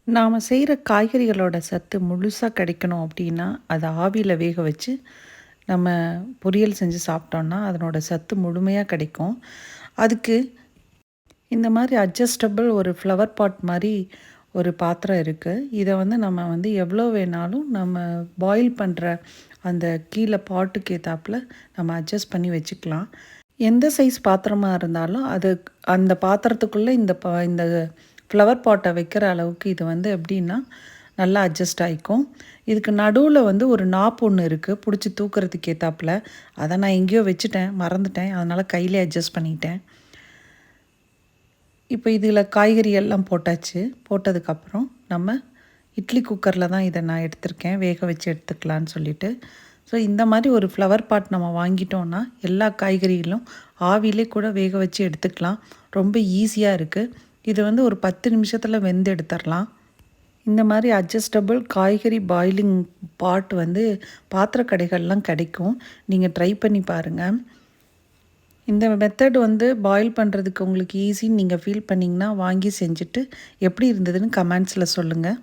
நாம் செய்கிற காய்கறிகளோட சத்து முழுசாக கிடைக்கணும் அப்படின்னா அதை ஆவியில் வேக வச்சு நம்ம பொரியல் செஞ்சு சாப்பிட்டோன்னா அதனோட சத்து முழுமையாக கிடைக்கும். அதுக்கு இந்த மாதிரி அட்ஜஸ்டபிள் ஒரு ஃப்ளவர் பாட் மாதிரி ஒரு பாத்திரம் இருக்குது. இதை நம்ம எவ்வளோ வேணாலும் நம்ம பாயில் பண்ணுற அந்த கீழே பாட்டுக்கு ஏற்றாப்புல நம்ம அட்ஜஸ்ட் பண்ணி வச்சுக்கலாம். எந்த சைஸ் பாத்திரமாக இருந்தாலும் அது அந்த பாத்திரத்துக்குள்ளே இந்த ஃப்ளவர் பாட்டை வைக்கிற அளவுக்கு இது எப்படின்னா நல்லா அட்ஜஸ்ட் ஆகிக்கும். இதுக்கு நடுவில் ஒரு நாப்பு ஒன்று இருக்குது பிடிச்சி தூக்கிறதுக்கு ஏற்றாப்புல. அதை நான் எங்கேயோ வச்சுட்டேன், மறந்துட்டேன். அதனால் கையிலே அட்ஜஸ்ட் பண்ணிட்டேன். இப்போ இதில் காய்கறி எல்லாம் போட்டாச்சு. போட்டதுக்கப்புறம் நம்ம இட்லி குக்கரில் தான் இதை நான் எடுத்திருக்கேன், வேக வச்சு எடுத்துக்கலான்னு சொல்லிவிட்டு. ஸோ இந்த மாதிரி ஒரு ஃப்ளவர் பாட் நம்ம வாங்கிட்டோன்னா எல்லா காய்கறிகளும் ஆவிலே கூட வேக வச்சு எடுத்துக்கலாம். ரொம்ப ஈஸியாக இருக்குது. இது ஒரு 10 நிமிஷத்தில் வெந்து எடுத்துடலாம். இந்த மாதிரி அட்ஜஸ்டபிள் காய்கறி பாயிலிங் பாட் பாத்திர கடைகள்லாம் கிடைக்கும். நீங்கள் ட்ரை பண்ணி பாருங்கள். இந்த மெத்தட் பாயில் பண்ணுறதுக்கு உங்களுக்கு ஈஸின்னு நீங்கள் ஃபீல் பண்ணிங்கன்னா வாங்கி செஞ்சுட்டு எப்படி இருந்ததுன்னு கமெண்ட்ஸில் சொல்லுங்கள்.